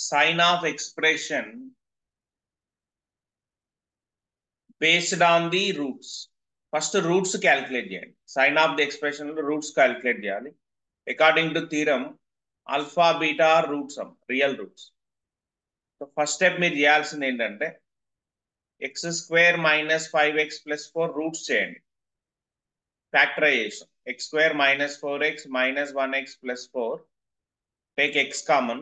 sign of expression based on the roots. First roots calculate చేయండి. Sign of the expression roots calculate చేయాలి. According to theorem, alpha, beta are roots, real roots. So first step మీరు చేయాల్సింది ఏంటంటే x square minus 5x plus 4 roots చేయండి. Factorization. X square minus 4x minus 1x plus 4. Take x common.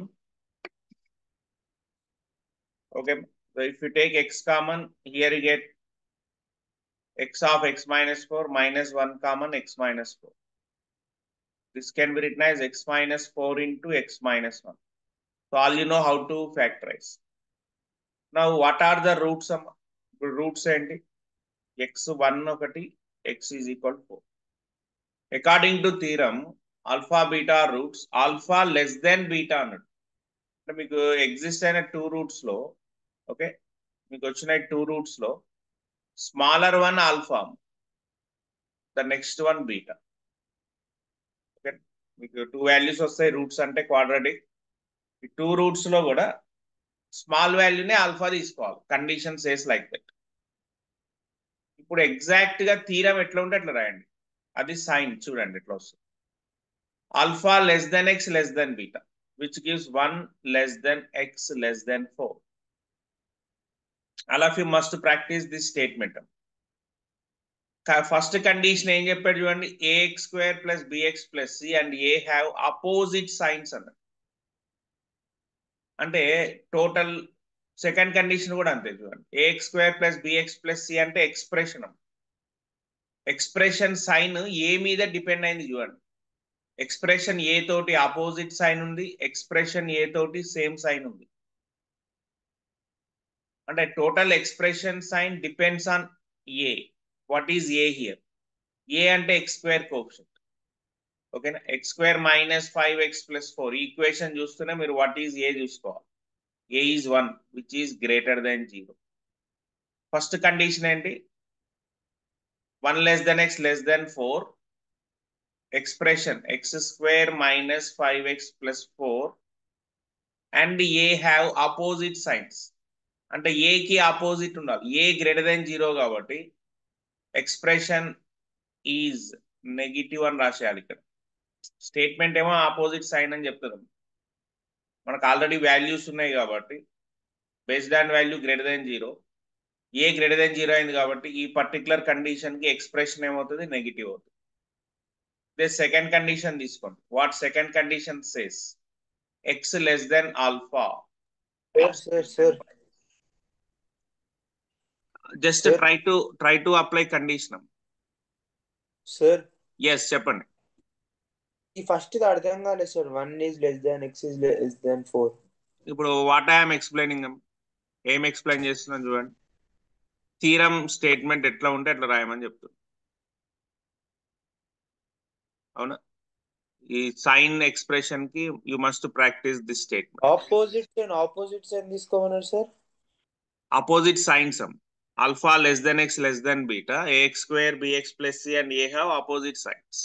Okay. So if you take x common, here you get x of x minus 4 minus 1 common x minus 4. This can be written as x minus 4 into x minus 1. So all you know how to factorize. Now what are the roots? Roots and x1 ఒకటి x is equal to 4. According to theorem, alpha beta roots, alpha less than beta అన్నట్టు. అంటే మీకు exist అయిన two roots లో okay మీకు వచ్చిన two roots లో smaller one alpha, the next one beta. Okay మీకు టూ వాల్యూస్ వస్తాయి రూట్స్ అంటే క్వాడ్రాటిక్. ఈ టూ రూట్స్ లో కూడా స్మాల్ వాల్యూనే ఆల్ఫా తీసుకోవాలి. Condition says like that. ఇప్పుడు ఎగ్జాక్ట్ గా థీరం ఎట్లా ఉంటే అట్లా రాయండి. అది సైన్ చూడండి ఎట్లా వస్తుంది. Alpha less than x less then beta which gives 1 less than x less than 4. All of you must practice this statement. First condition ఏం చెప్పాడు చూడండి, ax square plus bx plus c and a have opposite signs అన్న. అంటే total second condition కూడా అంతే చూడండి. ax square plus bx plus c అంటే expression. Expression sign a మీద డిపెండ్ అయింది చూడండి. ఎక్స్ప్రెషన్ ఏ తోటి ఆపోజిట్ సైన్ ఉంది, ఎక్స్ప్రెషన్ ఏ తోటి సేమ్ సైన్ ఉంది. అంటే total expression sign depends on a. What is a here? A అంటే ఎక్స్ స్క్వేర్ కోఎఫిషియంట్. ఓకేనా? X square minus 5x plus 4 equation చూస్తూనే మీరు వాట్ ఈజ్ ఏ చూసుకోవాలి. A is 1 which is greater than 0. First condition ఏంటి? 1 less than x less then 4. Expression x square minus 5x plus 4 and a have opposite signs. అంటే ఏకి opposite ఉండాలి. ఏ greater than 0 కాబట్టి expression is negative అని రాసేయాలి. ఇక్కడ statement ఏమో opposite sign అని చెప్తుంది. మనకు ఆల్రెడీ వాల్యూస్ ఉన్నాయి కాబట్టి based on value greater than 0, a greater than 0 అయింది కాబట్టి ఈ పర్టికులర్ కండిషన్ కి ఎక్స్ప్రెషన్ ఏమవుతుంది? నెగిటివ్ అవుతుంది. సెకండ్ కండిషన్ తీసుకోండి. What second condition says? X less than alpha. Just try to apply condition. Sir yes చెప్పండి. ఈ ఫస్ట్ అర్థం కాలేదు సార్. 1 is less than x is less than 4. ఇప్పుడు వాట్ ఐఎమ్ ఎక్స్ప్లెయినింగ్, ఏం ఎక్స్ప్లెయిన్ చేస్తున్నాను చూడండి. థీరం స్టేట్మెంట్ ఎట్లా ఉంటే అట్లా రాయమని చెప్తుంది. అవునా? ఈ సైన్ ఎక్స్ప్రెషన్ కి you must practise this statement. Opposite sign తీసుకోమన్నారు sir. Opposite signs alpha less than x less than beta, ax square bx plus c and a have opposite signs.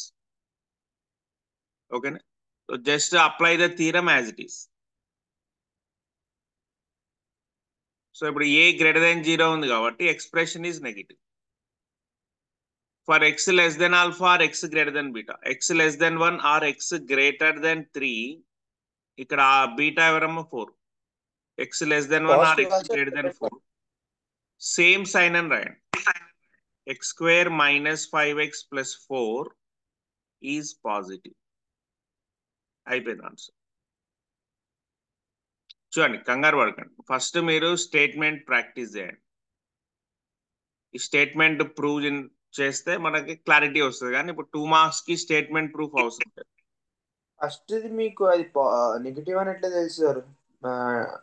Okay, so just apply the theorem as it is. So ఇప్పుడు a greater than 0 ఉంది కాబట్టి expression is negative. For x less than alpha or x greater than beta, x less than 1 or x greater than 3, ఇక్కడ beta ఎవరమ్మా 4, x less than 1 or x greater than 4, same sign అని రాయండి. x square minus 5x plus 4 is positive. అయిపోయింది answer. చూడండి, కంగారు పడకండి. First మీరు statement practice చేయండి. ఈ స్టేట్మెంట్ ప్రూవ్ చేస్తే మనకి క్లారిటీ వస్తుంది. కానీ ఇప్పుడు 2 మార్క్స్ కి స్టేట్మెంట్ ప్రూఫ్ అవసరం లేదు. ఫస్ట్ మీకు అది నెగిటివ్ అని ఎట్లా తెలుసు సార్?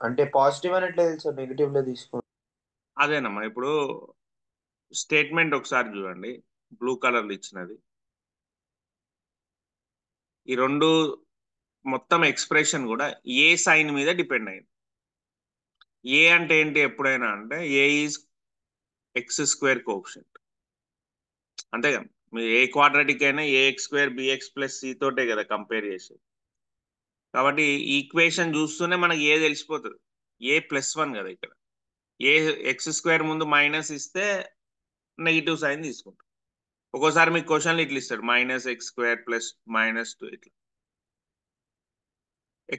అంటే పాజిటివ్ అని ఎట్లా తెలుసు సార్ నెగిటివ్ లో తీసుకోండి? అదేనమ్మా, ఇప్పుడు స్టేట్మెంట్ ఒకసారి చూడండి. బ్లూ కలర్ ఇచ్చినది ఈ రెండు మొత్తం ఎక్స్ప్రెషన్ కూడా ఏ సైన్ మీద డిపెండ్ అయింది. ఏ అంటే ఏంటి? ఎప్పుడైనా అంటే a is x square coefficient. అంతేగా, మీరు ఏ క్వాడ్రాటిక్ అయినా a x square bx plus c తోటే కదా కంపేర్ చేసేది. కాబట్టి ఈక్వేషన్ చూస్తూనే మనకి ఏ తెలిసిపోతుంది, ఏ +1 కదా ఇక్కడ. ఏ x² ముందు మైనస్ ఇస్తే నెగిటివ్ సైన్ తీసుకుంటాం. ఒక్కోసారి మీకు క్వశ్చన్లు ఇట్లా ఇస్తాడు -x² + -2 ఇట్లా.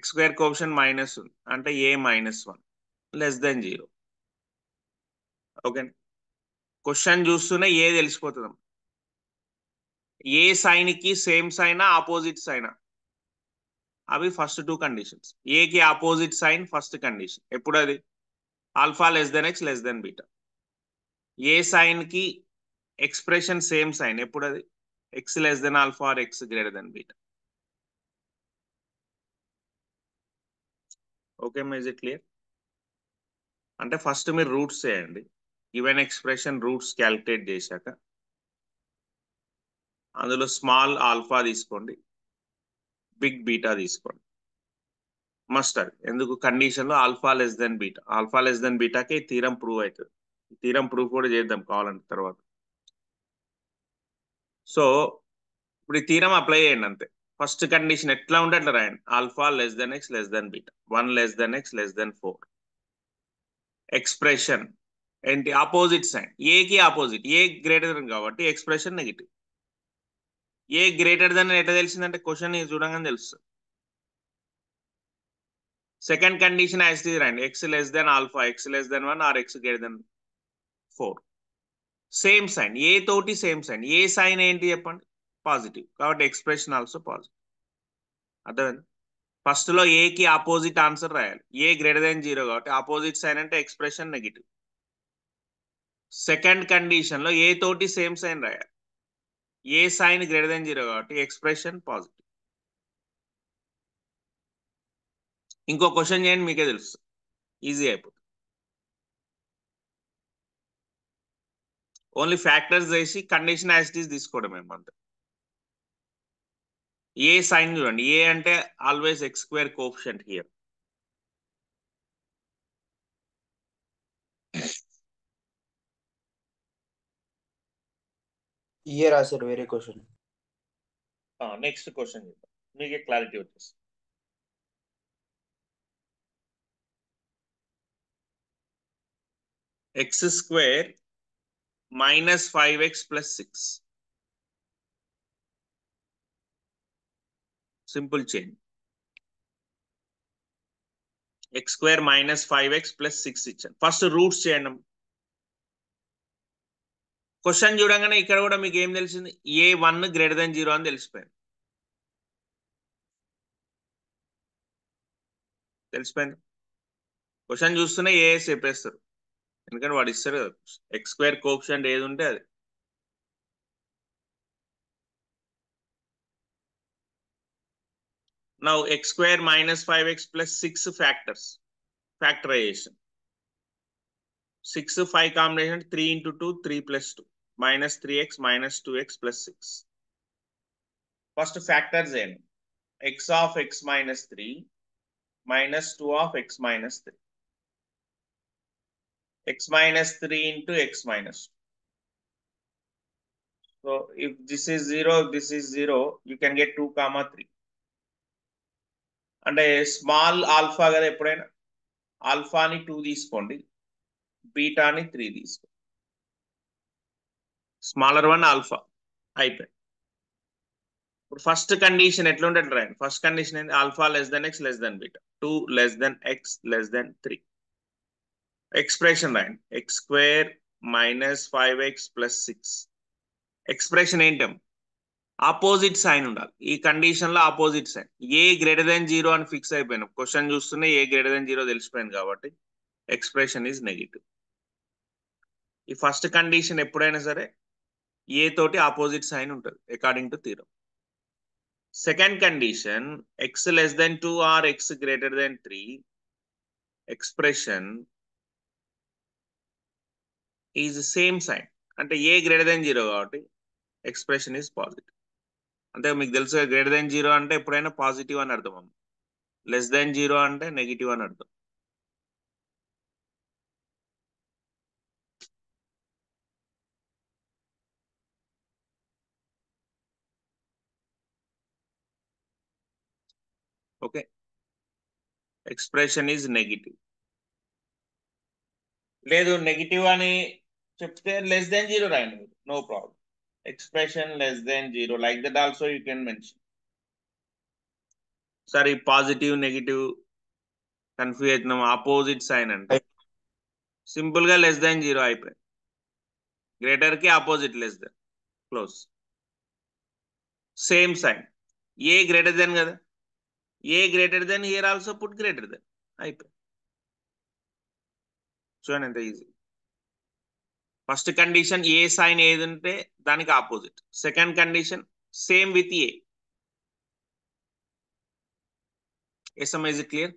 x² కోఎఫిషియంట్ మైనస్ ఉంది అంటే a -1 <0. ఓకే, క్వశ్చన్ చూస్తూనే ఏ తెలిసిపోతుంది. ఏ సైన్ కి సేమ్ సైనా ఆపోజిట్ సైనా, అవి ఫస్ట్ 2 కండిషన్స్. ఏ కి ఆపోజిట్ సైన్ ఫస్ట్ కండిషన్ ఎప్పుడు, అది α x β. ఏ సైన్ కి ఎక్స్ప్రెషన్ సేమ్ సైన్ ఎప్పుడు, అది x α or x β. Okay, is it clear? అంటే ఫస్ట్ మీరు రూట్స్ చేయండి, గివెన్ ఎక్స్ప్రెషన్ రూట్స్ క్యాలిక్యులేట్ చేశాక అందులో స్మాల్ ఆల్ఫా తీసుకోండి, బిగ్ బీటా తీసుకోండి. మస్ట్ అది, ఎందుకు కండిషన్ లో ఆల్ఫా లెస్ దెన్ బీటాకి థీరం ప్రూవ్ అవుతుంది. థీరం ప్రూఫ్ కూడా చేద్దాం కావాలంటే తర్వాత. సో ఇప్పుడు ఈ థీరం అప్లై చేయండి అంతే. ఫస్ట్ కండిషన్ ఎట్లా ఉంటే అట్లా రాయండి, α x β, 1 x 4. ఎక్స్ప్రెషన్ ఏంటి, ఆపోజిట్ సైన్, ఏ కి ఆపోజిట్, ఏ గ్రేటర్ దెన్ కాబట్టి expression negative. A greater than ఎట్లా తెలిసిందంటే క్వశ్చన్ చూడగానే తెలుస్తుంది. Second condition as it is రాయండి, x α, x 1 or x < 4. Same sign, a తోటి సేమ్ సైన్. ఏ సైన్ ఏంటి చెప్పండి, పాజిటివ్, కాబట్టి ఎక్స్ప్రెషన్ ఆల్సో పాజిటివ్. అర్థమైంది? ఫస్ట్ లో ఏ కి ఆపోజిట్ ఆన్సర్ రాయాలి, ఏ <0 కాబట్టి ఆపోజిట్ సైన్ అంటే ఎక్స్ప్రెషన్ నెగిటివ్. సెకండ్ కండిషన్ లో ఏ తోటి సేమ్ సైన్ రాయాలి, ఏ సైన్ <0 కాబట్టి ఎక్స్ప్రెషన్ పాజిటివ్. ఇంకో క్వశ్చన్ చేయండి, మీకే తెలుసు, ఈజీ అయిపోతుంది. ఓన్లీ ఫ్యాక్టర్స్ వేసి కండిషన్ యాజ్ ఇట్ ఈజ్ తీసుకోవడం ఏమంటే. ఏ సైన్ చూడండి, ఏ అంటే ఆల్వేస్ x² కోఎఫిషియంట్ హియర్. ఇయే రాశారు వేరే క్వశ్చన్. నెక్స్ట్ క్వశ్చన్ చూద్దాం, మీకే క్లారిటీ వచ్చేస్తుంది. x² - 5x + 6. Simple change. x² - 5x + 6 ఇచ్చాను. ఫస్ట్ రూట్స్ చేయండి. క్వశ్చన్ చూడంగానే ఇక్కడ కూడా మీకు ఏం తెలిసింది, a1 <0 అని తెలిసిపోయింది. క్వశ్చన్ చూస్తూనే ఏ చెప్పేస్తారు, ఎందుకంటే వాడు ఇస్తారు కదా, x² కోఎఫిషియంట్ ఏది ఉంటే అది. Now x² - 5x + 6 factors, factorization. 6 5 combination 3 × 2 3 + 2 -3x - 2x + 6. First factors in x of x - 3 minus 2 of x - 3, x - 3 into x - 2. So if this is 0, this is 0, you can get 2, 3. అంటే small alpha కదా, ఎప్పుడైనా ఆల్ఫాని 2 తీసుకోండి, బీటాని 3 తీసుకోండి. Smaller one alpha అయిపోయింది. ఇప్పుడు first condition ఎట్లా ఉంటే అట్లా రాయండి. ఫస్ట్ కండిషన్ ఏంటి, α x β, 2 x 3. ఎక్స్ప్రెషన్ రాయండి, x² - 5x + 6. Expression ఏంటం, opposite sign ఉండాలి. ఈ కండిషన్ లో ఆపోజిట్ సైన్, ఏ <0 అని ఫిక్స్ అయిపోయినాం. క్వశ్చన్ చూస్తూనే ఏ <0 తెలిసిపోయింది కాబట్టి ఎక్స్ప్రెషన్ ఈజ్ నెగిటివ్. ఈ ఫస్ట్ కండిషన్ ఎప్పుడైనా సరే ఏ తోటి ఆపోజిట్ సైన్ ఉంటుంది according to theorem. Second condition x < 2 or x < 3, expression is same sign, అంటే ఏ <0 కాబట్టి ఎక్స్ప్రెషన్ ఈజ్ పాజిటివ్. అంటే మీకు తెలుసు <0 అంటే ఎప్పుడైనా పాజిటివ్ అని అర్థం, అమ్మ <0 అంటే నెగిటివ్ అని అర్థం. Okay, expression is negative. లేదు నెగిటివ్ అని చెప్తే లెస్ దెన్ 0 రాయండి మీరు, no problem. Expression less than 0, like that also you can mention. సరే పాజిటివ్ నెగిటివ్ కన్ఫ్యూజ్ అవుతున్నాం, ఆపోజిట్ సైన్ అంటే సింపుల్ గా లెస్ దెన్ 0 అయిపోయింది. గ్రేటర్ కి opposite less than, close. Same sign, a greater than కదా, a greater than, here also put greater than, అయిపోయింది. చూడండి ఎంత ఈజీ. ఫస్ట్ కండిషన్ ఏ సైన్ ఏది ఉంటే దానికి opposite, second condition same with a. Yes, is it clear?